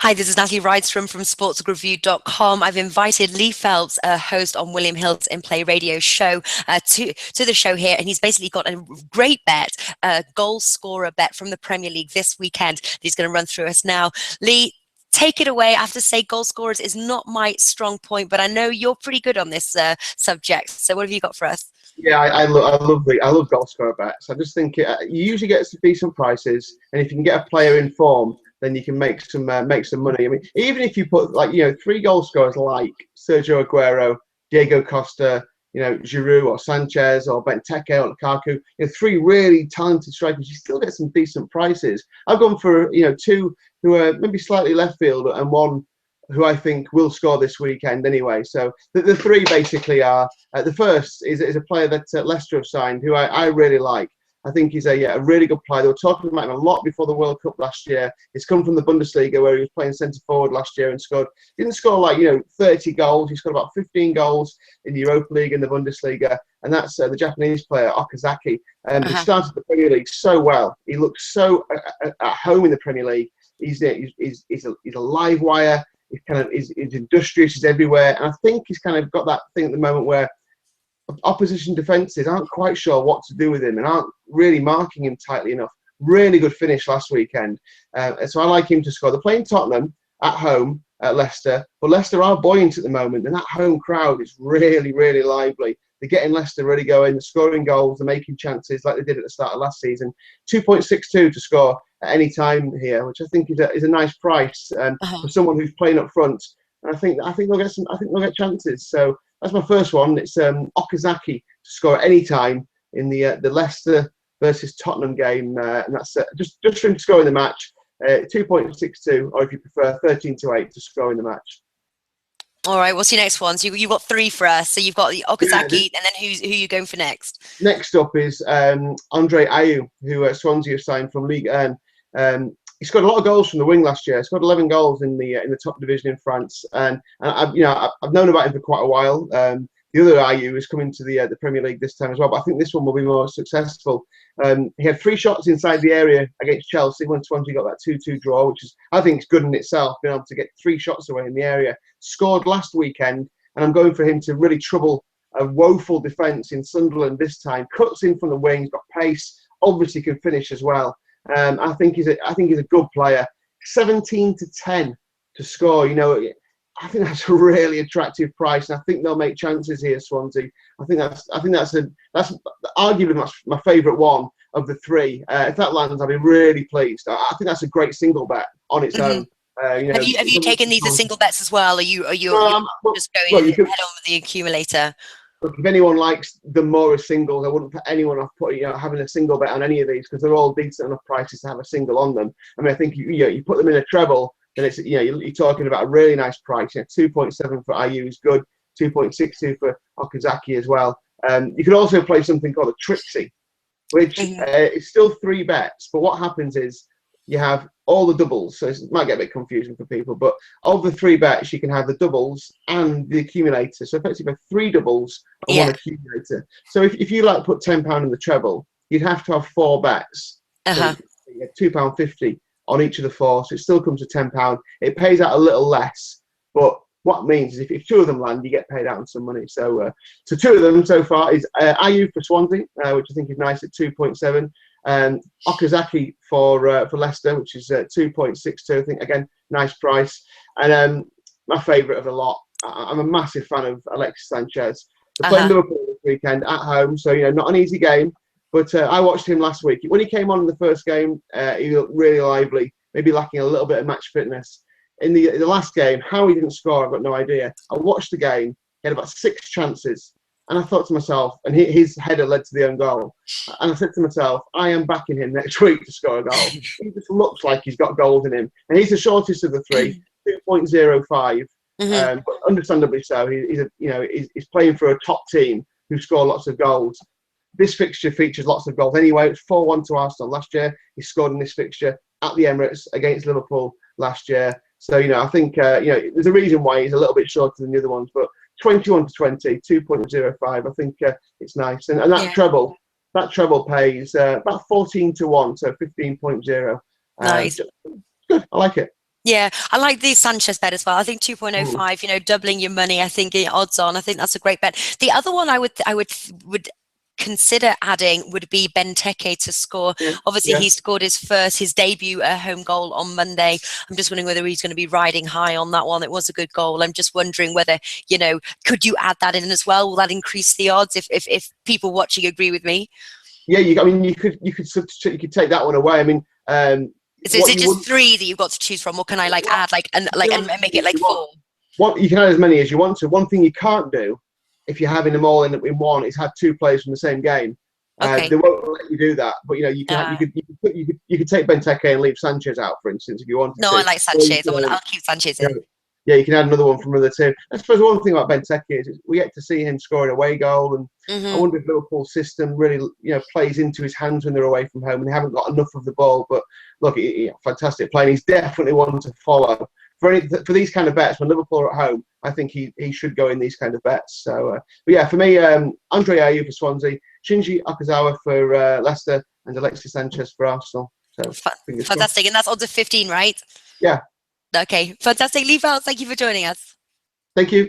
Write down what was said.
Hi, this is Natalie Rydstrom from sportsreview.com. I've invited Lee Phelps, a host on William Hill's In Play radio show, to the show here, and he's basically got a great bet, a goal scorer bet from the Premier League this weekend that he's going to run through us now. Lee, take it away. I have to say, goal scorers is not my strong point, but I know you're pretty good on this subject. So what have you got for us? Yeah, I love goal scorer bets. I just think you usually get some decent prices, and if you can get a player in form, then you can make some money. I mean, even if you put 3 goal scorers like Sergio Aguero, Diego Costa, Giroud or Sanchez or Benteke or Lukaku, 3 really talented strikers, you still get some decent prices. I've gone for 2 who are maybe slightly left field and 1 who I think will score this weekend anyway. So the 3 basically are, the first is a player that Leicester have signed, who I really like. I think he's a really good player. They were talking about him a lot before the World Cup last year. He's come from the Bundesliga, where he was playing centre forward last year and scored. He didn't score 30 goals. He scored about 15 goals in the Europa League and the Bundesliga. And that's the Japanese player, Okazaki. He started the Premier League so well. He looks so at home in the Premier League. He's a live wire. He's industrious. He's everywhere. And I think he's kind of got that thing at the moment where opposition defences aren't quite sure what to do with him and aren't really marking him tightly enough. Really good finish last weekend. So I like him to score. They're playing Tottenham at home at Leicester, but Leicester are buoyant at the moment, and that home crowd is really, really lively. They're getting Leicester really going. They're scoring goals. They're making chances like they did at the start of last season. 2.62 to score at any time here, which I think is a nice price for someone who's playing up front. And I think they'll get chances. So that's my first one. It's Okazaki to score at any time in the Leicester versus Tottenham game, and that's just for him to score in the match. 2.62, or if you prefer, 13-8 to score in the match. All right, what's your next one? So you've got 3 for us. So you've got the Okazaki, and then who are you going for next? Next up is Andre Ayew, who Swansea have signed from Ligue 1. He scored a lot of goals from the wing last year. He scored 11 goals in the top division in France, and I've known about him for quite a while. The other Ayew is coming to the Premier League this time as well, but I think this one will be more successful. He had 3 shots inside the area against Chelsea when Swansea got that 2-2 draw, which is, I think, is good in itself, being able to get 3 shots away in the area. Scored last weekend, and I'm going for him to really trouble a woeful defence in Sunderland this time. Cuts in from the wing, he's got pace, obviously can finish as well. I think he's a good player. 17-10 to score. I think that's a really attractive price, and I think they'll make chances here, Swansea. I think that's arguably my favourite one of the 3. If that lands, I'll be really pleased. I think that's a great single bet on its own. Have you taken these as single bets as well? Are you just going head on with the accumulator? Look, if anyone likes the more of singles, I wouldn't put anyone off having a single bet on any of these, because they're all decent enough prices to have a single on them. I mean, I think you put them in a treble, then it's you're talking about a really nice price. 2.7 for Ayew is good. 2.62 for Okazaki as well. You could also play something called a Trixie, which is still 3 bets. But what happens is you have all the doubles, so it might get a bit confusing for people. But of the 3 bets, you can have the doubles and the accumulator. So effectively, 3 doubles and 1 accumulator. So if you put £10 in the treble, you'd have to have 4 bets. So £2.50 on each of the 4, so it still comes to £10. It pays out a little less, but what it means is if 2 of them land, you get paid out on some money. So 2 of them so far is Ayew for Swansea, which I think is nice at 2.7. Okazaki for Leicester, which is 2.62. I think, again, nice price. And my favourite of the lot, I'm a massive fan of Alexis Sanchez. They're playing Liverpool this weekend at home, so not an easy game. But I watched him last week. When he came on in the first game, he looked really lively, maybe lacking a little bit of match fitness. In the last game, how he didn't score, I've got no idea. I watched the game. He had about 6 chances. And I thought to myself, and his header led to the own goal. And I said to myself, I am backing him next week to score a goal. He just looks like he's got goals in him. And he's the shortest of the 3, 2.05. But understandably so. He's playing for a top team who score lots of goals. This fixture features lots of goals anyway. It's 4-1 to Arsenal last year. He scored in this fixture at the Emirates against Liverpool last year. So, I think, there's a reason why he's a little bit shorter than the other ones. But 21-20, 2.05, I think it's nice. And that treble pays about 14-1, so 15.0. Nice. Good. I like it. Yeah, I like the Sanchez bet as well. I think Mm. 2.05, doubling your money, I think odds on. I think that's a great bet. The other one I would consider adding would be Benteke to score. Yeah, Obviously, yeah, he scored his debut home goal on Monday. I'm just wondering whether he's going to be riding high on that one. It was a good goal. I'm just wondering whether, could you add that in as well? Will that increase the odds if people watching agree with me? yeah. I mean, you could substitute. You could take that one away. I mean, So is what it you just wouldn't. three that you've got to choose from, or can I like Well, add like and you like can and add as make many it as like you want. four? You can add as many as you want to. One thing you can't do, if you're having them all in one, is have two players from the same game. Okay. They won't let you do that. But Uh, you could take Benteke and leave Sanchez out, for instance, if you wanted no, I to. like Or you Sanchez. could, I'll keep Sanchez yeah, in. yeah, you can add another one from another two. I suppose one thing about Benteke is we get to see him score an away goal, and I Hmm. wonder if Liverpool's system really, plays into his hands when they're away from home and they haven't got enough of the ball. But look, fantastic play. And he's definitely one to follow for these kind of bets. When Liverpool are at home, I think he should go in these kind of bets. So, but yeah, for me, Andre Ayew for Swansea, Shinji Okazawa for Leicester, and Alexis Sanchez for Arsenal. So fingers crossed. Fantastic. And that's odds of 15, right? Yeah, Okay. Fantastic. Leave out. Thank you for joining us. thank you.